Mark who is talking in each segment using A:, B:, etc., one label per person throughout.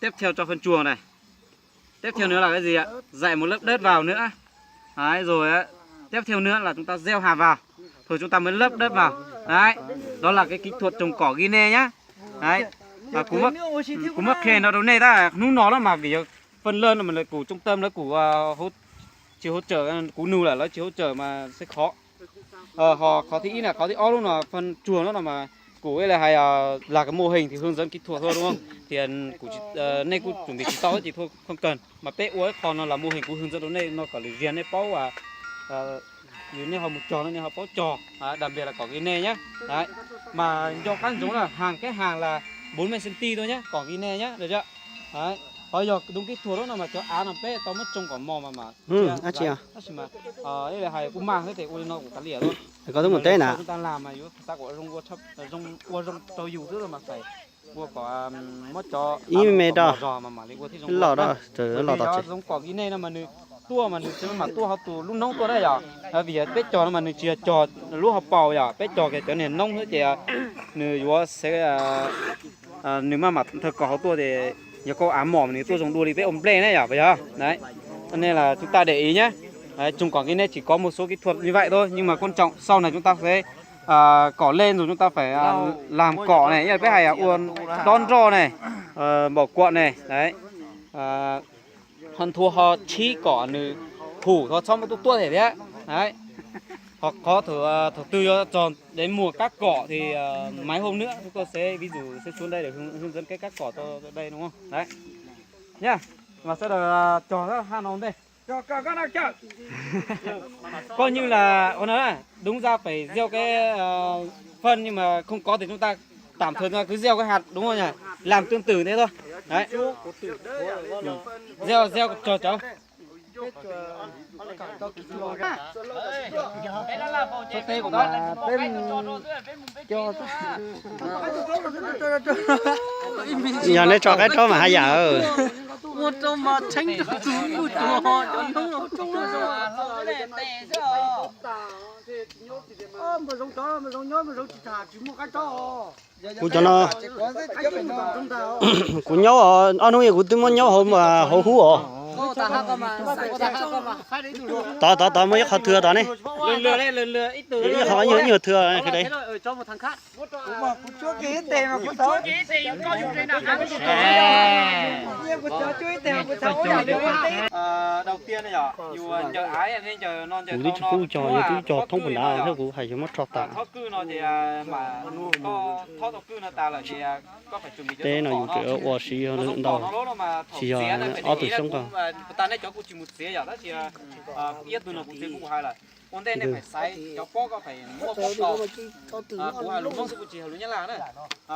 A: tiếp theo cho phân chuồng này. Tiếp theo nữa là cái gì ạ? Dạy một lớp đất vào nữa. Đấy, rồi á, tiếp theo nữa là chúng ta gieo hạt vào. Rồi chúng ta mới lấp đất vào. Đấy, đó là cái kỹ thuật trồng cỏ Guinea nhá. Đấy, cú mắc khen nó đâu này ta, nó là mà vì phần lớn là mình là củ trung tâm nó củ hỗ trợ cú nù là nó chỉ hỗ trợ mà sẽ khó. Họ khó thì là khó thì ó luôn là phần chuồng nó là mà củ ấy là hay là cái mô hình thì hướng dẫn kỹ thuật thôi đúng không? Thì củ này củ chuẩn bị chỉ to thì thôi không cần. Mà bé uối còn nó là mô hình củ hướng dẫn đó này nó có lý riêng này bao và như này họ một trò này họ bao trò, đặc biệt là có cái nè nhá. Đấy. Mà do các giống là cái hàng là 40 cm thôi nhá, có cái nè nhá, được chưa? Đấy. Bây giờ đúng cái thua đó là mà cho án làm bé tao mất trông quả mò mà.
B: chị à.
A: Mà đây là hay cũng mang thế thì ôi nó cũng cắn lìa thôi.
B: Có một té nè.
A: Chúng ta làm mà ta có rong tao dù rất là mà phải mua có mất cho
B: mẹ đó.
A: mà lấy thì
B: lò đó, trời lò đó.
A: giống quả cái này là mà nữ tua mà nữ mà tua học tù lúc nông tua đấy à. Vì bé trò mà nữ chia trò lúc học bào à, bé trò cái chỗ này nông hết thì nữ vừa sẽ nếu mà mặt thật có tua thì giờ có ám mỏm thì tôi dùng đua đi với ông play này à bây giờ đấy, cho nên là chúng ta để ý nhé. Đấy, trồng cỏ cái này chỉ có một số kỹ thuật như vậy thôi, nhưng mà quan trọng sau này chúng ta sẽ cỏ lên rồi chúng ta phải làm cỏ này, như cái này uốn đón rô này, bỏ cuộn này, đấy, hơn thua họ chi cỏ nữ thủ họ xong một tua thể đấy, đấy. Hoặc có thử tư tròn đến mùa cắt cỏ thì mấy hôm nữa chúng tôi sẽ ví dụ sẽ xuống đây để hướng dẫn cái cắt cỏ cho đây đúng không? Đấy nhá. Và sẽ là trò rất là han hồn đây. Cho các nào chờ. Coi như là nói là đúng ra phải gieo cái phân, nhưng mà không có thì chúng ta tạm thời cứ gieo cái hạt đúng không nhỉ? Làm tương tự thế thôi. Đấy. Gieo cho tê của nó
B: giờ này cho cái đó mà hay giờ
C: một trong mà tránh được chú một trò cho nó trong mà giống chó mà giống nhớ mà giống chỉ thả chỉ một cái chó
B: cú cho nó cú nhớ anh nói cú tôi muốn nhớ hôm mà hổ hú à tao mới khó thừa tao này
A: lừa ít từ
B: họ nhiều thừa cái đấy
A: cho một thằng khác
C: mà cú chúa kỹ tiền mà cú tối kỹ tiền có dùng trên nào cú chúa cỹ tiền cú cháu
A: đầu tiên này nhở dù chờ ái nên chờ non chờ
B: cú trò thông quần áo theo cú hay cho mất trò ta
A: thoát cư nó thì mà có thoát cư nó ta là thì có phải chuẩn bị cho
B: thế nào dùng chữ oa xí hơn nữa đâu chỉ ở từ sông còn
A: ta này cho cô chỉ một xé giờ đó thì biết tôi nó cũng cũng hay là con đây này phải xay cho bó có phải mua bó cầu của hai lúa cũng chỉ hai lúa nhá là này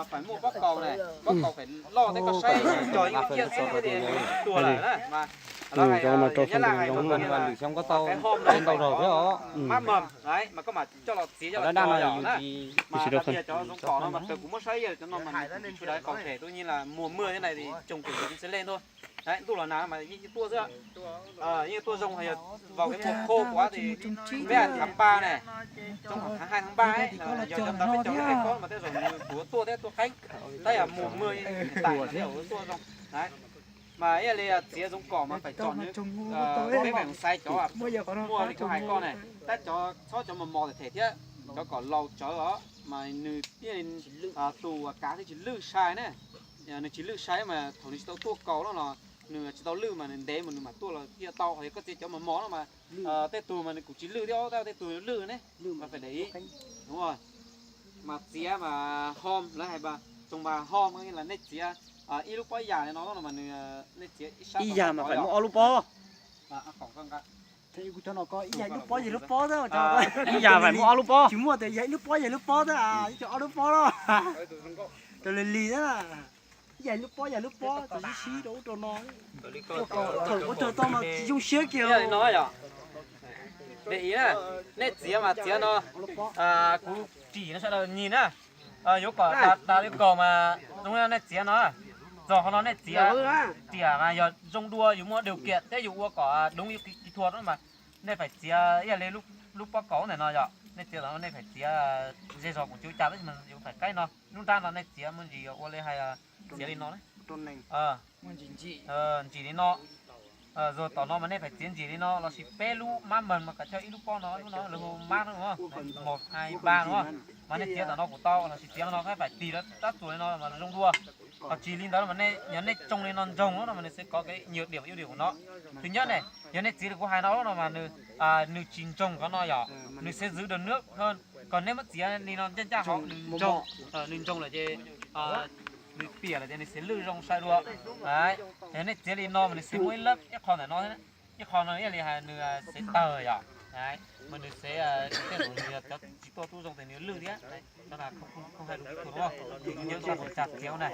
A: phải mua bó cầu này bó cầu phải lo tới có xay cho những kia xay thì tua lại đấy mà
B: cho mà cho
A: nhá là
B: giống
A: mà lử xong có tàu lên tàu rồi đó mát mầm đấy mà có mà cho lọt xí cho lọt nhỏ đấy mà đặc biệt cho giống cỏ nó mà cũng mất xay rồi cho nó mà đấy có thể tôi nhiên là mùa mưa thế này thì trồng kiểu gì sẽ lên thôi. Đấy, tua là nào mà như tua giữa như tua rồng hay vào cái mùa khô quá thì với tháng 3 này trong khoảng tháng 2 tháng 3 ấy là giờ chúng ta phải trồng cái con mà thế rồi của tua thế tua cánh đây là mùa mưa hiện tại là ở tua rồng đấy mà ấy là tía giống cỏ mà phải chọn những cái phải sai chó mua thì có 2 con này tách cho mà mò để thể thiết cho cỏ lầu chó đó mà nữ tiền tù cá thì chỉ lư sai này nữ chỉ lư sai mà thầu đi tao tua cầu nó là nửa chỉ tao lư mà đế mà tua là kia tao hay có thể cho mà mó nó mà tê tù mà cũng chỉ lư theo tao tê tù lư đấy mà phải để ý đúng rồi mà tía mà hôm là hay bà trong bà hôm có nghĩa là nét tía ít lúc bây giờ này nó là mà nét tía ít
B: giờ mà phải mua alupo
A: cổng con cả
C: thì cho nó có dạy lúc bó thôi cho
B: giờ phải mua alupo
C: chỉ mua thì dạy lúc bó thôi à cho alupo đó cho lì đó là dạy lúc bó tôi xí đủ cho nó thử có chờ tao mà dùng xía kiểu
A: nói rồi để ý này nét tía mà tía nó cũng chỉ nó sẽ là nhìn á yếu quả ta yêu cầu mà đúng là nét tía nó rồi nó nét tía mà giờ dùng đua yếu mua điều kiện thế dụ có đúng kỹ thuật đó mà nên phải tía lấy lúc bó cấu này nó rồi nên chia nó nên phải chia dây giò của chú chả đấy mà cũng phải cái nó lúc ta nó nên chia mình gì ô lên hay chia đi nó đấy chỉ đi nó rồi tao nó mà nên phải chiến gì đi nó chỉ bé lu má mình mà cả cho ít lúc con nó là má đúng không 1, 2, 3 đúng không mà nên chia tao nó của tao là chỉ chia nó phải tì nó tát tuổi nó mà nó rong đua còn chỉ linh đó là mình nên trông lên non rồng đó là mình sẽ có cái nhược điểm ưu điểm của nó thứ nhất này nên chỉ được có hai nó mà nữ chín trồng có nó nhỏ nữ sẽ giữ được nước hơn còn nếu mà chia đi non chân cha họ nữ trồng là chơi nữ pìa là chơi sẽ lư rong sai đua đấy thế nên chia đi non mình sẽ mỗi lớp cái con này nó thế cái con nó là nữ sẽ tờ nhỏ đấy mình nữ sẽ cái đồ nữ cho chỉ to tu rong thì nữ lư đấy cho là không hay đúng không nhớ ra một chặt kéo này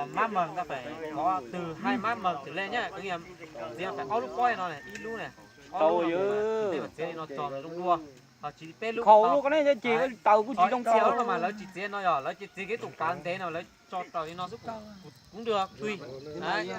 A: mát mầm ta phải có từ 2 mát mầm trở lên nhá cái nghiệm gì phải có lúc coi nó này ít lúc này
B: tàu dữ
A: để nó tròn nó đua chỉ bé lúc
B: khổ luôn cái này chỉ cái tàu của chị trong
A: xéo mà lấy chỉ chế nó nhỏ lấy chỉ cái tục cán thế nào lấy cho tàu thì nó giúp cũng được tùy đấy